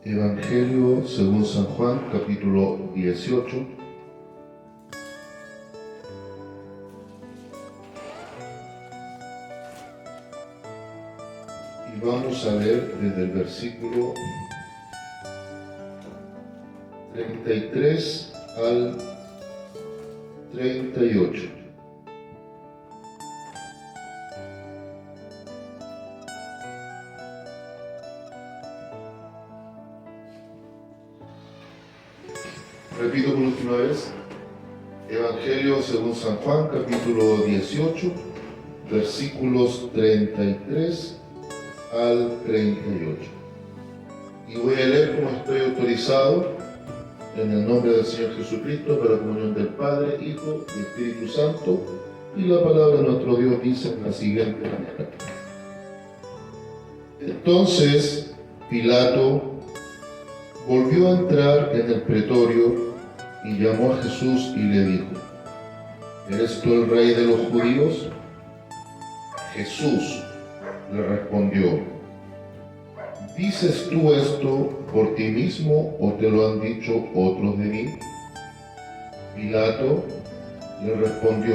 Evangelio según San Juan, capítulo 18. Y vamos a leer desde el versículo 33 al 38. Repito por última vez, Evangelio según San Juan, capítulo 18, versículos 33 al 38. Y voy a leer como estoy autorizado, en el nombre del Señor Jesucristo, para la comunión del Padre, Hijo y Espíritu Santo, y la palabra de nuestro Dios dice de la siguiente manera. Entonces Pilato volvió a entrar en el pretorio y llamó a Jesús y le dijo: ¿Eres tú el rey de los judíos? Jesús le respondió: ¿dices tú esto por ti mismo o te lo han dicho otros de mí? Pilato le respondió: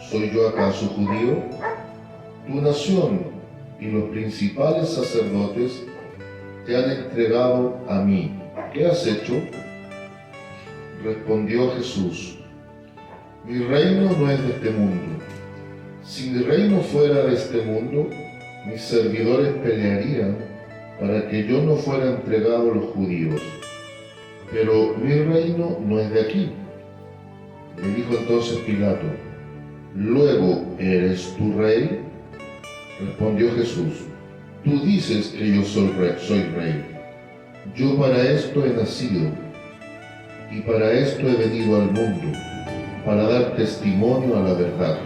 ¿soy yo acaso judío? Tu nación y los principales sacerdotes te han entregado a mí. ¿Qué has hecho? Respondió Jesús: mi reino no es de este mundo. Si mi reino fuera de este mundo, mis servidores pelearían para que yo no fuera entregado a los judíos. Pero mi reino no es de aquí. Le dijo entonces Pilato: ¿luego eres tu rey? Respondió Jesús: tú dices que yo soy rey. Yo para esto he nacido y para esto he venido al mundo, para dar testimonio a la verdad.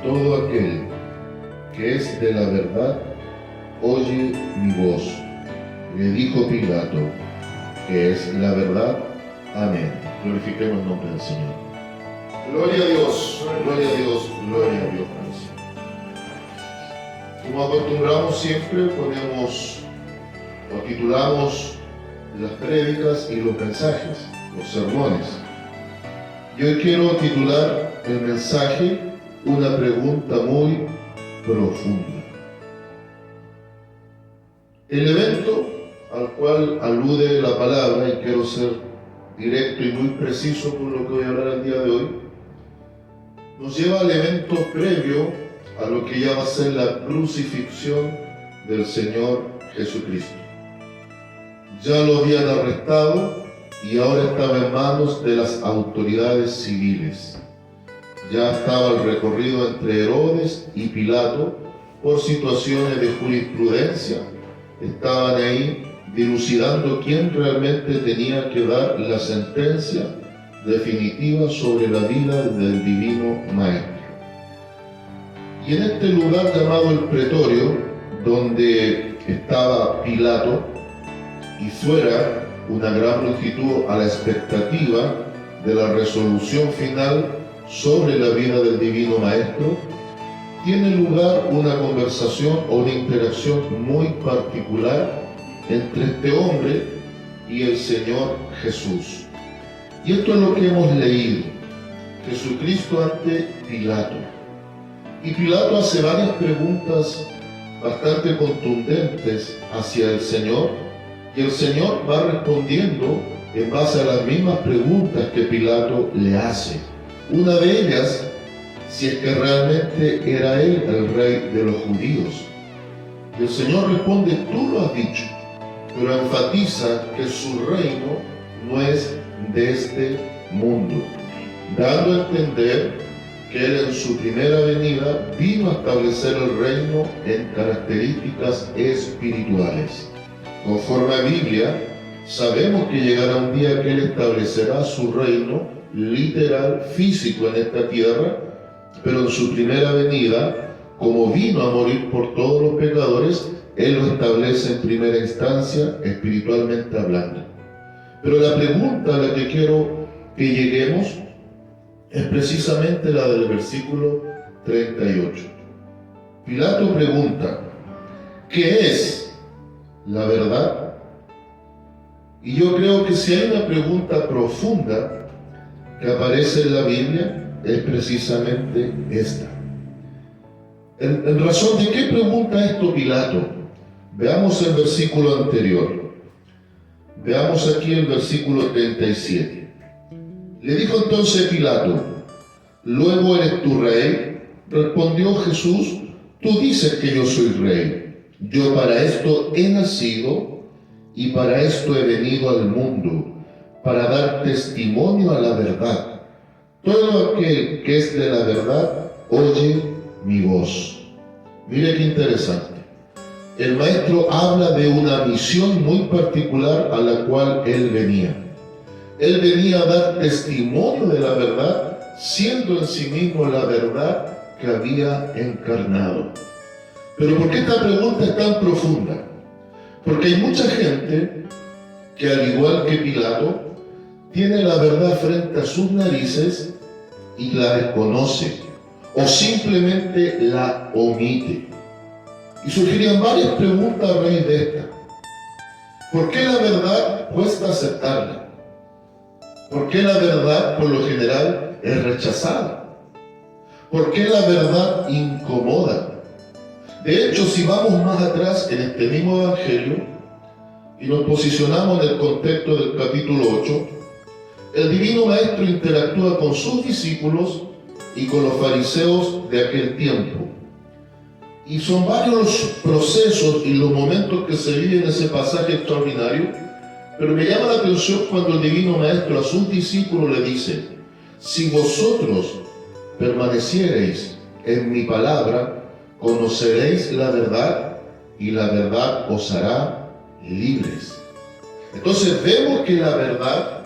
Todo aquel que es de la verdad oye mi voz. Le dijo Pilato: ¿qué es la verdad? Amén. Glorifiquemos el nombre del Señor. Gloria a Dios, gloria a Dios, gloria a Dios. Como acostumbramos siempre, ponemos o titulamos las prédicas y los mensajes, los sermones. Y hoy quiero titular el mensaje una pregunta muy profunda. El evento al cual alude la palabra, y quiero ser directo y muy preciso con lo que voy a hablar el día de hoy, nos lleva al evento previo a lo que ya va a ser la crucifixión del Señor Jesucristo. Ya lo habían arrestado y ahora estaba en manos de las autoridades civiles. Ya estaba el recorrido entre Herodes y Pilato por situaciones de jurisprudencia. Estaban ahí dilucidando quién realmente tenía que dar la sentencia definitiva sobre la vida del divino Maestro. Y en este lugar llamado el pretorio, donde estaba Pilato, y fuera una gran multitud a la expectativa de la resolución final sobre la vida del divino Maestro, tiene lugar una conversación o una interacción muy particular entre este hombre y el Señor Jesús. Y esto es lo que hemos leído: Jesucristo ante Pilato. Y Pilato hace varias preguntas bastante contundentes hacia el Señor, y el Señor va respondiendo en base a las mismas preguntas que Pilato le hace. Una de ellas, si es que realmente era él el rey de los judíos. Y el Señor responde: tú lo has dicho, pero enfatiza que su reino no es de este mundo, dando a entender que él en su primera venida vino a establecer el reino en características espirituales. Conforme a la Biblia, sabemos que llegará un día que él establecerá su reino literal, físico en esta tierra, pero en su primera venida, como vino a morir por todos los pecadores, él lo establece en primera instancia, espiritualmente hablando. Pero la pregunta a la que quiero que lleguemos es precisamente la del versículo 38. Pilato pregunta: ¿qué es la verdad? Y yo creo que si hay una pregunta profunda que aparece en la Biblia, es precisamente esta. ¿En razón de qué pregunta esto Pilato? Veamos el versículo anterior. Veamos aquí el versículo 37. Le dijo entonces Pilato: ¿luego eres tú rey? Respondió Jesús: tú dices que yo soy rey. Yo para esto he nacido y para esto he venido al mundo, para dar testimonio a la verdad. Todo aquel que es de la verdad oye mi voz. Mire qué interesante. El maestro habla de una misión muy particular a la cual él venía. Él venía a dar testimonio de la verdad, siendo en sí mismo la verdad que había encarnado. Pero ¿por qué esta pregunta es tan profunda? Porque hay mucha gente que, al igual que Pilato, tiene la verdad frente a sus narices y la desconoce, o simplemente la omite. Y surgirían varias preguntas a raíz de esta. ¿Por qué la verdad cuesta aceptarla? ¿Por qué la verdad, por lo general, es rechazada? ¿Por qué la verdad incomoda? De hecho, si vamos más atrás en este mismo Evangelio y nos posicionamos en el contexto del capítulo 8, el Divino Maestro interactúa con sus discípulos y con los fariseos de aquel tiempo. Y son varios los procesos y los momentos que se viven en ese pasaje extraordinario, pero me llama la atención cuando el Divino Maestro a sus discípulos le dice: si vosotros permaneciereis en mi palabra, conoceréis la verdad y la verdad os hará libres. Entonces vemos que la verdad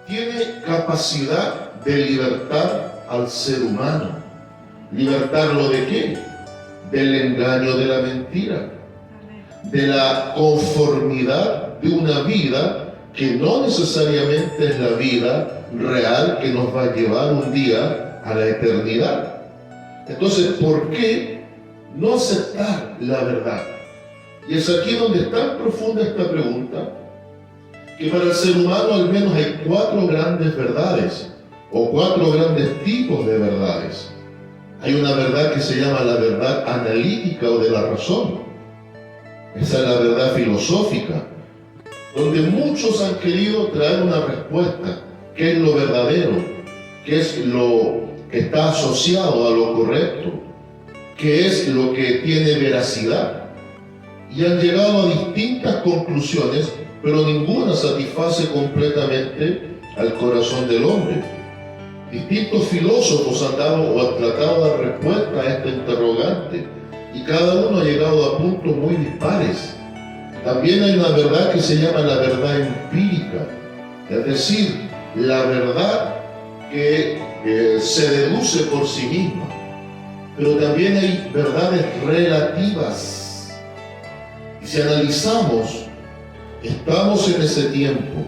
tiene capacidad de libertar al ser humano. ¿Libertarlo de qué? Del engaño de la mentira, de la conformidad de una vida que no necesariamente es la vida real que nos va a llevar un día a la eternidad. Entonces, ¿por qué no aceptar la verdad? Y es aquí donde es tan profunda esta pregunta, que para el ser humano al menos hay 4 grandes verdades, o 4 grandes tipos de verdades. Hay una verdad que se llama la verdad analítica o de la razón. Esa es la verdad filosófica, donde muchos han querido traer una respuesta: ¿qué es lo verdadero? ¿Qué es lo que está asociado a lo correcto? ¿Qué es lo que tiene veracidad? Y han llegado a distintas conclusiones, pero ninguna satisface completamente al corazón del hombre. Distintos filósofos han dado o han tratado de dar respuesta a esta interrogante, y cada uno ha llegado a puntos muy dispares. También hay una verdad que se llama la verdad empírica, es decir, la verdad que se deduce por sí misma. Pero también hay verdades relativas. Y si analizamos, estamos en ese tiempo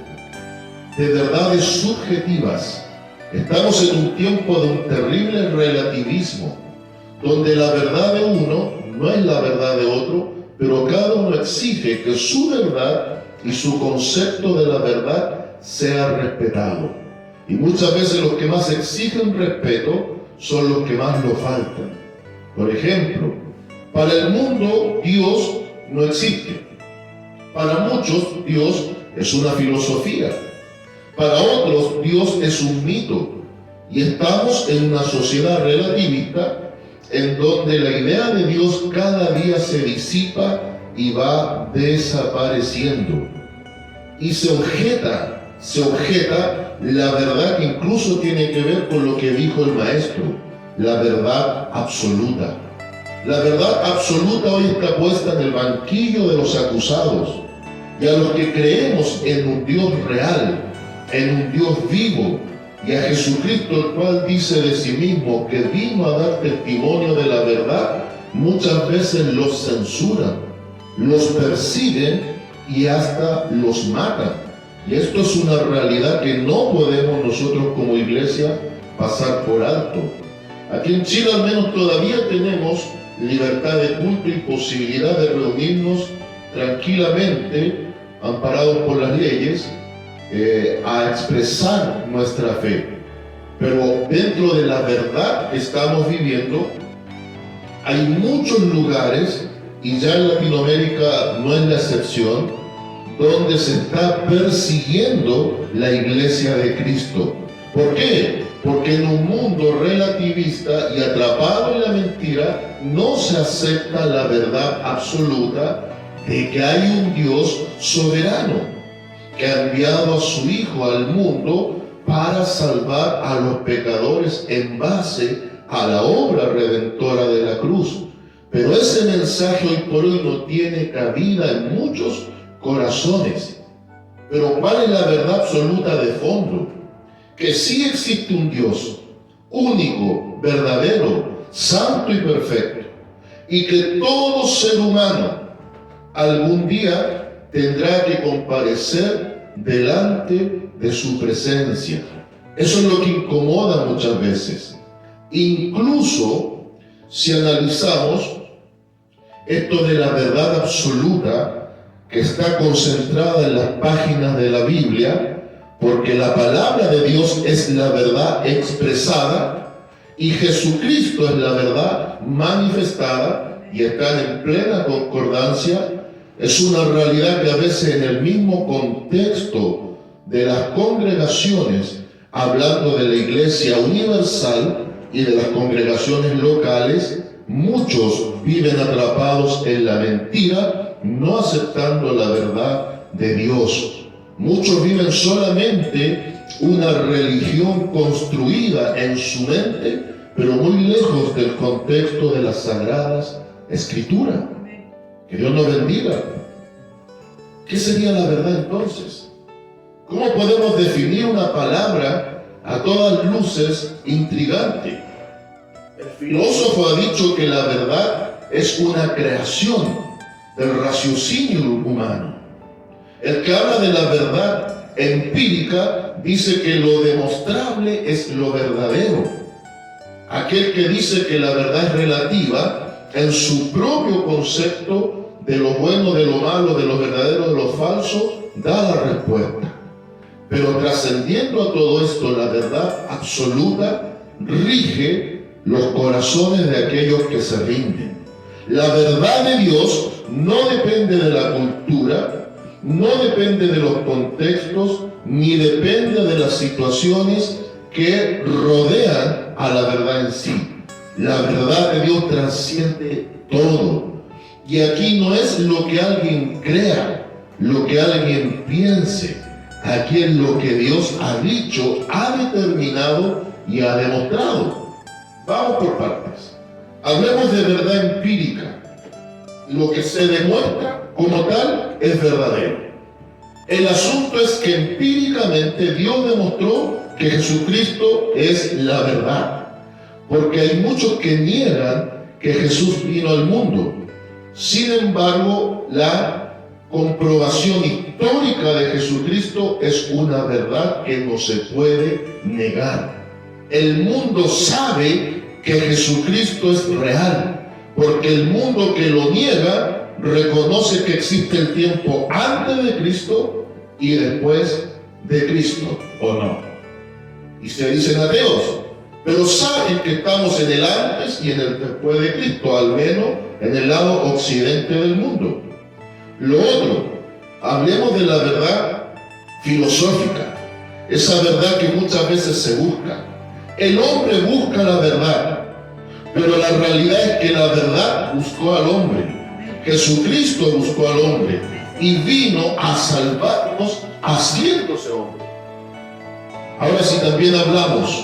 de verdades subjetivas. Estamos en un tiempo de un terrible relativismo, donde la verdad de uno no es la verdad de otro, pero cada uno exige que su verdad y su concepto de la verdad sea respetado. Y muchas veces los que más exigen respeto son los que más lo faltan. Por ejemplo, para el mundo Dios no existe. Para muchos Dios es una filosofía. Para otros, Dios es un mito, y estamos en una sociedad relativista en donde la idea de Dios cada día se disipa y va desapareciendo. Y se objeta la verdad que incluso tiene que ver con lo que dijo el Maestro, la verdad absoluta. La verdad absoluta hoy está puesta en el banquillo de los acusados, y a los que creemos en un Dios real, en un Dios vivo, y a Jesucristo, el cual dice de sí mismo que vino a dar testimonio de la verdad, muchas veces los censuran, los persiguen y hasta los matan. Y esto es una realidad que no podemos nosotros como iglesia pasar por alto. Aquí en Chile al menos todavía tenemos libertad de culto y posibilidad de reunirnos tranquilamente amparados por las leyes, a expresar nuestra fe. Pero dentro de la verdad que estamos viviendo, hay muchos lugares, y ya en Latinoamérica no es la excepción, donde se está persiguiendo la iglesia de Cristo. ¿Por qué? Porque en un mundo relativista y atrapado en la mentira, no se acepta la verdad absoluta de que hay un Dios soberano que ha enviado a su Hijo al mundo para salvar a los pecadores en base a la obra redentora de la cruz. Pero ese mensaje hoy por hoy no tiene cabida en muchos corazones. Pero ¿cuál es la verdad absoluta de fondo? Que sí existe un Dios único, verdadero, santo y perfecto, y que todo ser humano algún día tendrá que comparecer delante de su presencia. Eso es lo que incomoda muchas veces. Incluso si analizamos esto de la verdad absoluta que está concentrada en las páginas de la Biblia, porque la palabra de Dios es la verdad expresada y Jesucristo es la verdad manifestada y están en plena concordancia. Es una realidad que a veces en el mismo contexto de las congregaciones, hablando de la iglesia universal y de las congregaciones locales, muchos viven atrapados en la mentira, no aceptando la verdad de Dios. Muchos viven solamente una religión construida en su mente, pero muy lejos del contexto de las Sagradas Escrituras. Que Dios nos bendiga. ¿Qué sería la verdad entonces? ¿Cómo podemos definir una palabra a todas luces intrigante? El filósofo ha dicho que la verdad es una creación del raciocinio humano. El que habla de la verdad empírica dice que lo demostrable es lo verdadero. Aquel que dice que la verdad es relativa, en su propio concepto de lo bueno, de lo malo, de lo verdadero, de lo falso, da la respuesta. Pero trascendiendo a todo esto, la verdad absoluta rige los corazones de aquellos que se rinden. La verdad de Dios no depende de la cultura, no depende de los contextos, ni depende de las situaciones que rodean a la verdad en sí. La verdad de Dios trasciende todo. Y aquí no es lo que alguien crea, lo que alguien piense. Aquí es lo que Dios ha dicho, ha determinado y ha demostrado. Vamos por partes. Hablemos de verdad empírica. Lo que se demuestra como tal es verdadero. El asunto es que empíricamente Dios demostró que Jesucristo es la verdad. Porque hay muchos que niegan que Jesús vino al mundo. Sin embargo, la comprobación histórica de Jesucristo es una verdad que no se puede negar. El mundo sabe que Jesucristo es real, porque el mundo que lo niega reconoce que existe el tiempo antes de Cristo y después de Cristo, ¿o no? Y se dicen ateos, pero saben que estamos en el antes y en el después de Cristo, al menos en el lado occidente del mundo. Lo otro, hablemos de la verdad filosófica, esa verdad que muchas veces se busca. El hombre busca la verdad, pero la realidad es que la verdad buscó al hombre. Jesucristo buscó al hombre y vino a salvarnos haciéndose hombre. Ahora si también hablamos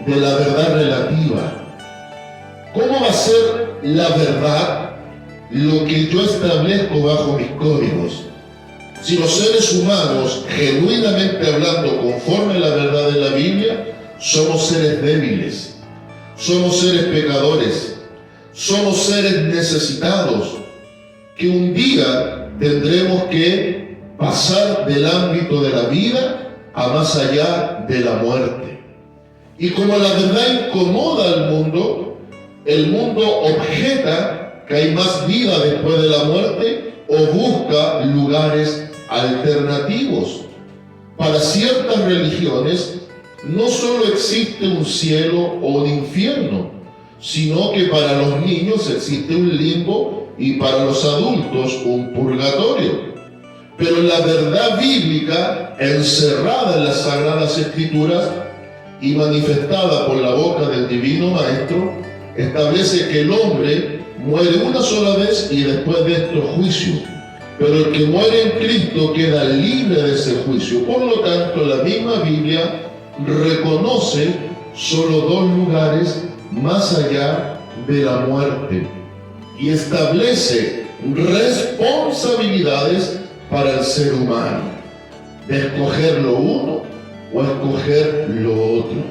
de la verdad relativa, ¿cómo va a ser la verdad lo que yo establezco bajo mis códigos? Si los seres humanos, genuinamente hablando, conforme a la verdad de la Biblia, somos seres débiles, somos seres pecadores, somos seres necesitados, que un día tendremos que pasar del ámbito de la vida a más allá de la muerte. Y como la verdad incomoda al mundo, el mundo objeta que hay más vida después de la muerte o busca lugares alternativos. Para ciertas religiones no solo existe un cielo o un infierno, sino que para los niños existe un limbo y para los adultos un purgatorio. Pero la verdad bíblica, encerrada en las Sagradas Escrituras y manifestada por la boca del Divino Maestro, establece que el hombre muere una sola vez y después de esto juicio. Pero el que muere en Cristo queda libre de ese juicio. Por lo tanto, la misma Biblia reconoce solo dos lugares más allá de la muerte y establece responsabilidades para el ser humano de escoger lo uno o escoger lo otro.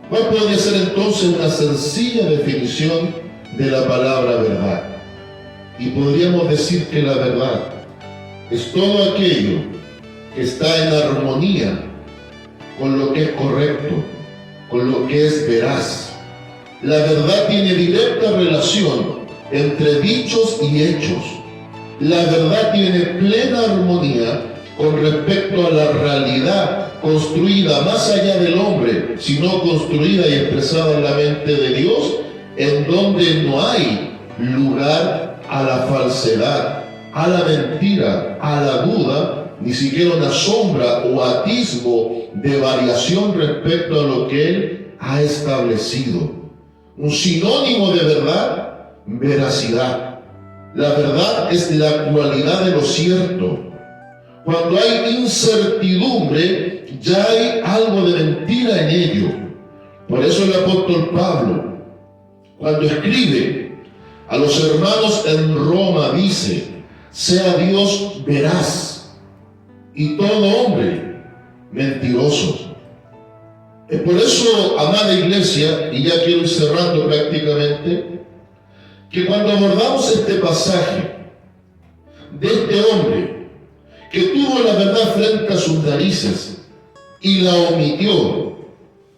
¿Cuál podría ser entonces una sencilla definición de la palabra verdad? Y podríamos decir que la verdad es todo aquello que está en armonía con lo que es correcto, con lo que es veraz. La verdad tiene directa relación entre dichos y hechos. La verdad tiene plena armonía con respecto a la realidad construida más allá del hombre, sino construida y expresada en la mente de Dios, en donde no hay lugar a la falsedad, a la mentira, a la duda, ni siquiera una sombra o atisbo de variación respecto a lo que Él ha establecido. Un sinónimo de verdad, veracidad. La verdad es la cualidad de lo cierto. Cuando hay incertidumbre, ya hay algo de mentira en ello. Por eso el apóstol Pablo, cuando escribe a los hermanos en Roma, dice: sea Dios veraz y todo hombre mentiroso. Es por eso, amada iglesia, y ya quiero ir cerrando prácticamente, que cuando abordamos este pasaje de este hombre que tuvo la verdad frente a sus narices y la omitió,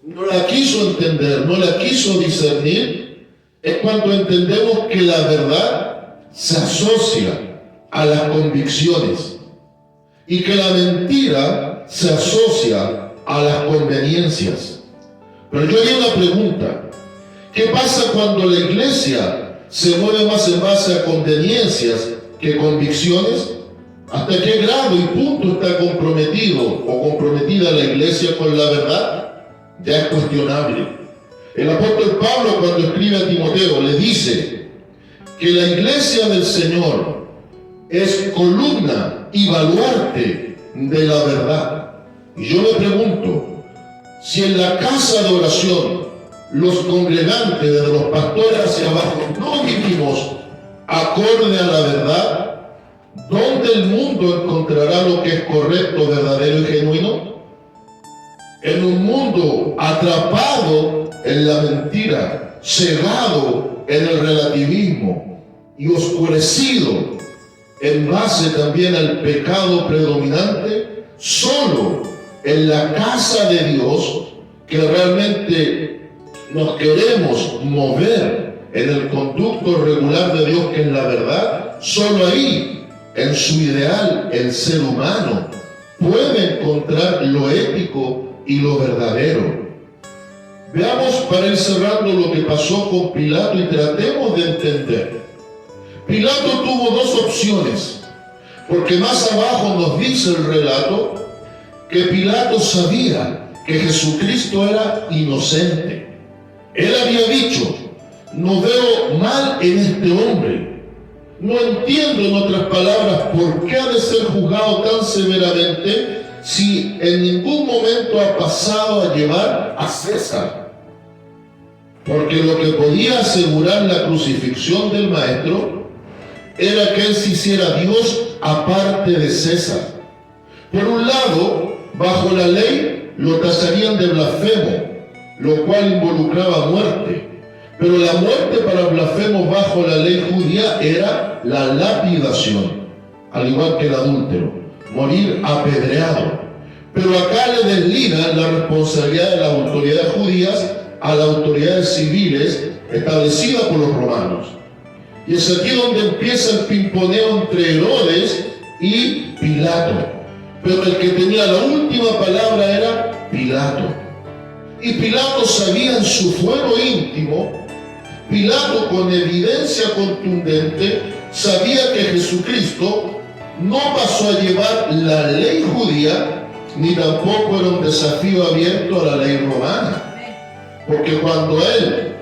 no la quiso entender, no la quiso discernir, es cuando entendemos que la verdad se asocia a las convicciones y que la mentira se asocia a las conveniencias. Pero yo haría una pregunta: ¿qué pasa cuando la iglesia se mueve más en base a conveniencias que convicciones? ¿Hasta qué grado y punto está comprometido o comprometida la iglesia con la verdad? Ya es cuestionable. El apóstol Pablo, cuando escribe a Timoteo, le dice que la iglesia del Señor es columna y baluarte de la verdad. Y yo me pregunto, si en la casa de oración los congregantes, desde los pastores hacia abajo, no vivimos acorde a la verdad, ¿dónde el mundo encontrará lo que es correcto, verdadero y genuino? En un mundo atrapado en la mentira, cegado en el relativismo y oscurecido en base también al pecado predominante, solo en la casa de Dios, que realmente nos queremos mover en el conducto regular de Dios, que es la verdad, solo ahí, en su ideal, el ser humano puede encontrar lo ético y lo verdadero. Veamos, para ir cerrando, lo que pasó con Pilato y tratemos de entender. Pilato tuvo dos opciones, porque más abajo nos dice el relato que Pilato sabía que Jesucristo era inocente. Él había dicho: no veo mal en este hombre. No entiendo, en otras palabras, por qué ha de ser juzgado tan severamente si en ningún momento ha pasado a llevar a César. Porque lo que podía asegurar la crucifixión del Maestro era que él se hiciera Dios aparte de César. Por un lado, bajo la ley lo tacharían de blasfemo, lo cual involucraba muerte. Pero la muerte para blasfemos bajo la ley judía era la lapidación, al igual que el adúltero, morir apedreado. Pero acá le desligan la responsabilidad de las autoridades judías a las autoridades civiles establecidas por los romanos. Y es aquí donde empieza el pimponeo entre Herodes y Pilato. Pero el que tenía la última palabra era Pilato. Y Pilato sabía en su fuero íntimo, Pilato con evidencia contundente, sabía que Jesucristo no pasó a llevar la ley judía, ni tampoco era un desafío abierto a la ley romana. Porque cuando él,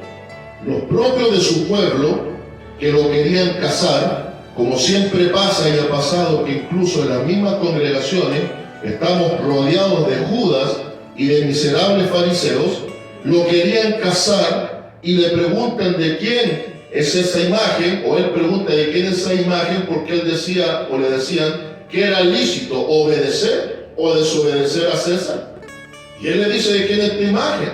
los propios de su pueblo, que lo querían cazar, como siempre pasa y ha pasado que incluso en las mismas congregaciones estamos rodeados de Judas y de miserables fariseos, lo querían cazar y le preguntan de quién es esa imagen, o él pregunta de quién es esa imagen, porque él decía o le decían que era lícito obedecer o desobedecer a César. Y él le dice de quién es esta imagen,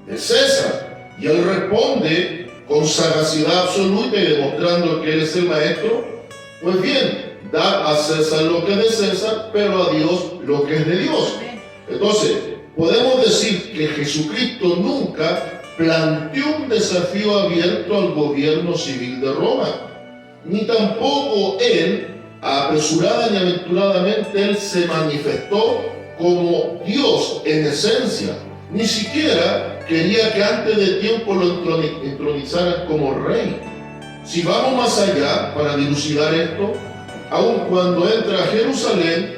de César. Y él responde con sagacidad absoluta y demostrando que él es el maestro, pues bien, da a César lo que es de César, pero a Dios lo que es de Dios. Entonces, podemos decir que Jesucristo nunca planteó un desafío abierto al gobierno civil de Roma, ni tampoco él, apresurada y aventuradamente, él se manifestó como Dios en esencia. Ni siquiera quería que antes de tiempo lo entronizaran como rey. Si vamos más allá, para dilucidar esto, aun cuando entra a Jerusalén,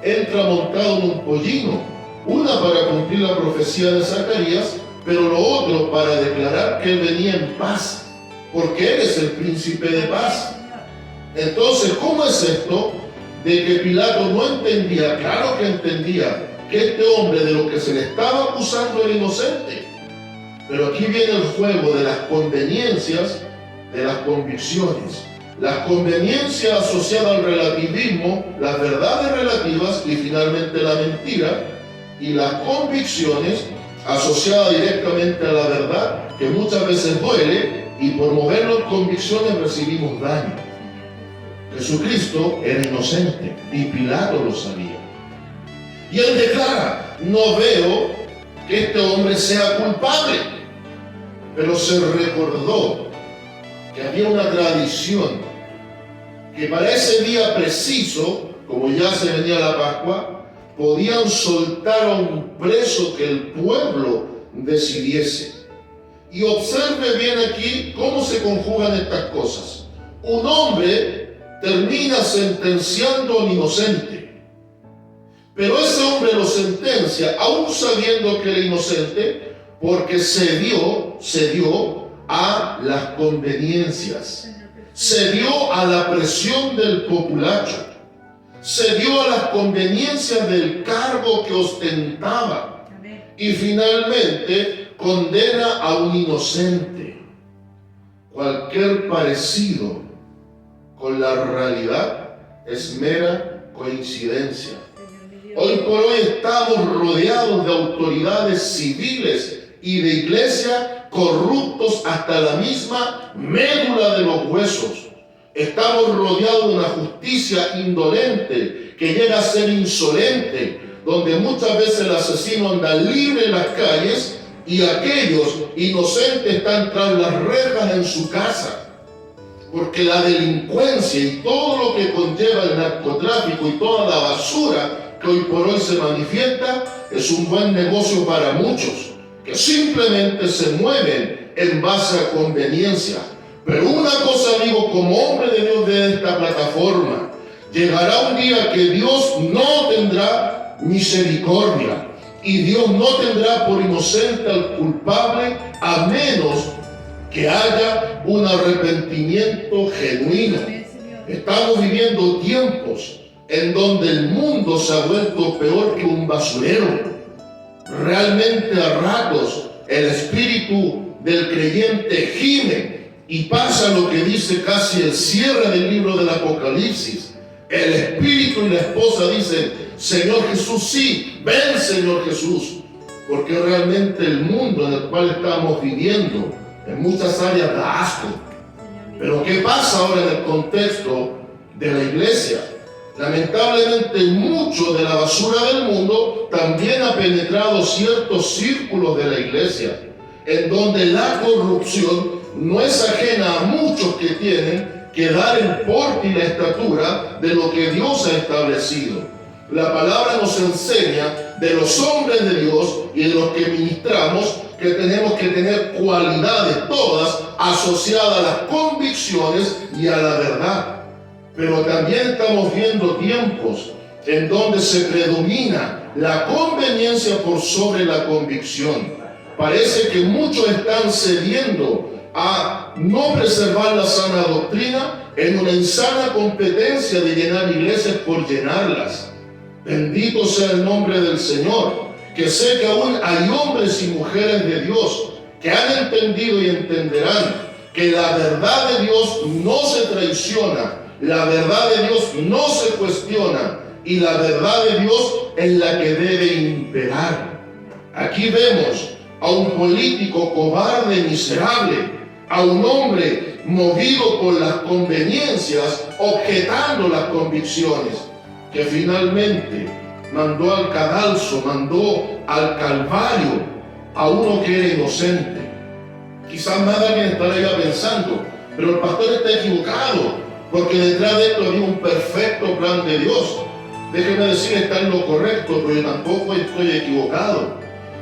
entra montado en un pollino, una para cumplir la profecía de Zacarías, pero lo otro para declarar que él venía en paz, porque él es el príncipe de paz. Entonces, ¿cómo es esto de que Pilato no entendía? Claro que entendía que este hombre de lo que se le estaba acusando era inocente. Pero aquí viene el juego de las conveniencias, de las convicciones. Las conveniencias asociadas al relativismo, las verdades relativas y finalmente la mentira, y las convicciones asociadas directamente a la verdad, que muchas veces duele, y por movernos en convicciones recibimos daño. Jesucristo era inocente y Pilato lo sabía. Y él declara: no veo que este hombre sea culpable. Pero se recordó que había una tradición que para ese día preciso, como ya se venía la Pascua, podían soltar a un preso que el pueblo decidiese. Y observe bien aquí cómo se conjugan estas cosas. Un hombre termina sentenciando a un inocente, pero ese hombre lo sentencia aún sabiendo que era inocente, porque se dio a las conveniencias, se dio a la presión del populacho, se dio a las conveniencias del cargo que ostentaba y finalmente condena a un inocente. Cualquier parecido con la realidad es mera coincidencia. Hoy por hoy estamos rodeados de autoridades civiles y de iglesia corruptos hasta la misma médula de los huesos. Estamos rodeados de una justicia indolente que llega a ser insolente, donde muchas veces el asesino anda libre en las calles y aquellos inocentes están tras las rejas en su casa. Porque la delincuencia y todo lo que conlleva el narcotráfico y toda la basura que hoy por hoy se manifiesta es un buen negocio para muchos, que simplemente se mueven en base a conveniencia. Pero una cosa digo como hombre de Dios de esta plataforma: llegará un día que Dios no tendrá misericordia y Dios no tendrá por inocente al culpable, a menos que haya un arrepentimiento genuino. Estamos viviendo tiempos en donde el mundo se ha vuelto peor que un basurero. Realmente a ratos el espíritu del creyente gime y pasa lo que dice casi el cierre del libro del Apocalipsis. El espíritu y la esposa dicen: Señor Jesús, sí, ven Señor Jesús. Porque realmente el mundo en el cual estamos viviendo en muchas áreas da asco. Pero ¿qué pasa ahora en el contexto de la iglesia? Lamentablemente mucho de la basura del mundo también ha penetrado ciertos círculos de la iglesia, en donde la corrupción no es ajena a muchos que tienen que dar el porte y la estatura de lo que Dios ha establecido. La palabra nos enseña de los hombres de Dios y de los que ministramos que tenemos que tener cualidades todas asociadas a las convicciones y a la verdad. Pero también estamos viendo tiempos en donde se predomina la conveniencia por sobre la convicción. Parece que muchos están cediendo a no preservar la sana doctrina en una insana competencia de llenar iglesias por llenarlas. Bendito sea el nombre del Señor, que sé que aún hay hombres y mujeres de Dios que han entendido y entenderán que la verdad de Dios no se traiciona, la verdad de Dios no se cuestiona y la verdad de Dios es la que debe imperar. Aquí vemos a un político cobarde y miserable, a un hombre movido por las conveniencias, objetando las convicciones, que finalmente mandó al cadalso, mandó al calvario a uno que era inocente. Quizás más de alguien estará ya pensando, pero el pastor está equivocado, porque detrás de esto había un perfecto plan de Dios. Déjeme decir, está en lo correcto, pero yo tampoco estoy equivocado,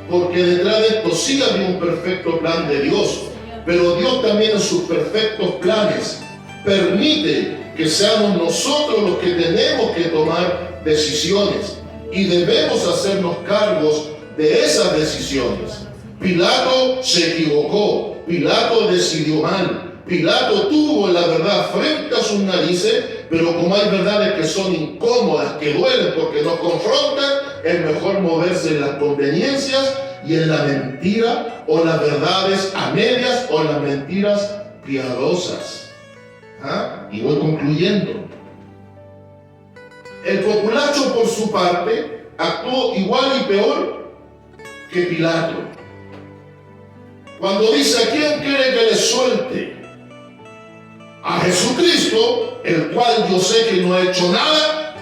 porque detrás de esto sí había un perfecto plan de Dios, pero Dios también en sus perfectos planes permite que seamos nosotros los que tenemos que tomar decisiones y debemos hacernos cargos de esas decisiones. Pilato se equivocó, Pilato decidió mal, Pilato tuvo la verdad frente a sus narices, pero como hay verdades que son incómodas, que duelen porque nos confrontan, es mejor moverse en las conveniencias y en la mentira o las verdades a medias o las mentiras piadosas. Y voy concluyendo. El populacho, por su parte, actuó igual y peor que Pilato. Cuando dice: ¿a quién quiere que le suelte? A Jesucristo, el cual yo sé que no ha hecho nada,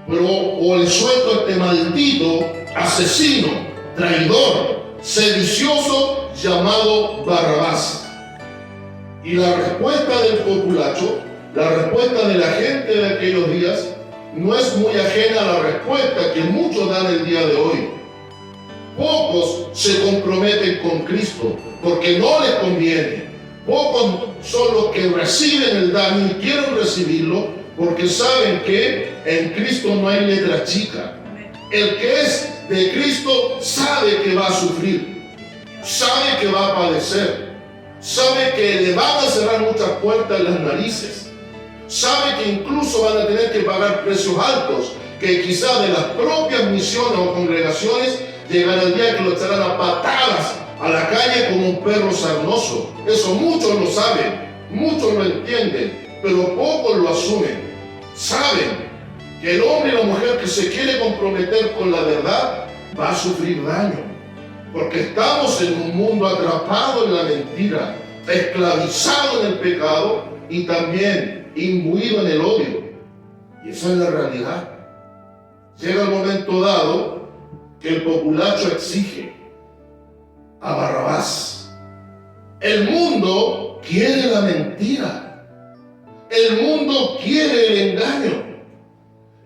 pero o le suelto a este maldito asesino, traidor, sedicioso llamado Barrabás. Y la respuesta del populacho, la respuesta de la gente de aquellos días, no es muy ajena a la respuesta que muchos dan el día de hoy. Pocos se comprometen con Cristo porque no les conviene. Pocos son los que reciben el daño y quieren recibirlo porque saben que en Cristo no hay letra chica. El que es de Cristo sabe que va a sufrir, sabe que va a padecer, sabe que le van a cerrar muchas puertas en las narices, sabe que incluso van a tener que pagar precios altos, que quizás de las propias misiones o congregaciones llegará el día que lo echarán a patadas a la calle como un perro sarnoso. Eso muchos lo saben, muchos lo entienden, pero pocos lo asumen. Saben que el hombre y la mujer que se quiere comprometer con la verdad va a sufrir daño, porque estamos en un mundo atrapado en la mentira, esclavizado en el pecado y también imbuido en el odio. Y esa es la realidad. Llega el momento dado que el populacho exige a Barrabás. El mundo quiere la mentira. El mundo quiere el engaño.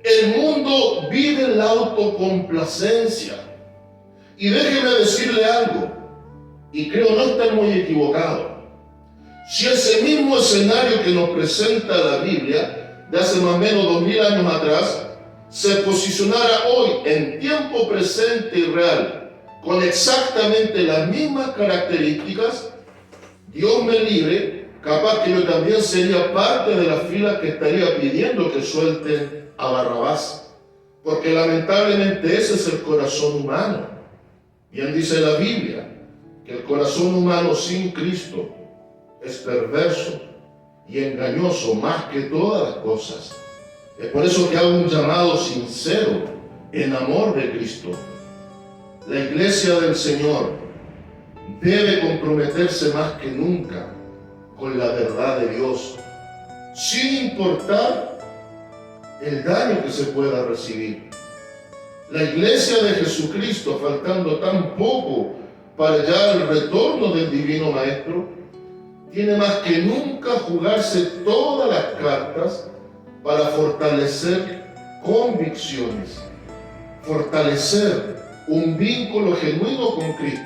El mundo vive en la autocomplacencia. Y déjeme decirle algo, y creo no estar muy equivocado. Si ese mismo escenario que nos presenta la Biblia de hace más o menos 2000 años atrás se posicionara hoy en tiempo presente y real con exactamente las mismas características, Dios me libre, capaz que yo también sería parte de la fila que estaría pidiendo que suelten a Barrabás, porque lamentablemente ese es el corazón humano. Bien dice la Biblia que el corazón humano sin Cristo es perverso y engañoso más que todas las cosas. Es por eso que hago un llamado sincero en amor de Cristo. La iglesia del Señor debe comprometerse más que nunca con la verdad de Dios, sin importar el daño que se pueda recibir. La iglesia de Jesucristo, faltando tan poco para ya el retorno del Divino Maestro, tiene más que nunca jugarse todas las cartas para fortalecer convicciones, fortalecer un vínculo genuino con Cristo.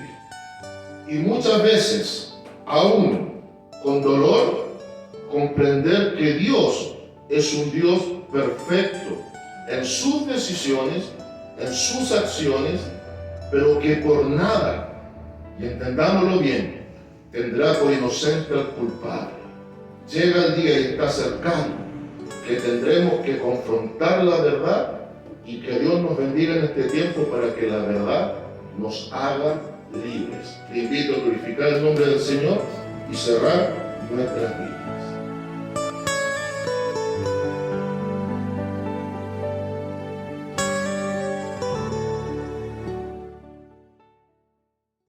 Y muchas veces, aún con dolor, comprender que Dios es un Dios perfecto en sus decisiones, en sus acciones, pero que por nada, y entendámoslo bien, tendrá por inocente al culpable. Llega el día y está cercano que tendremos que confrontar la verdad y que Dios nos bendiga en este tiempo para que la verdad nos haga libres. Te invito a glorificar el nombre del Señor y cerrar nuestras vidas.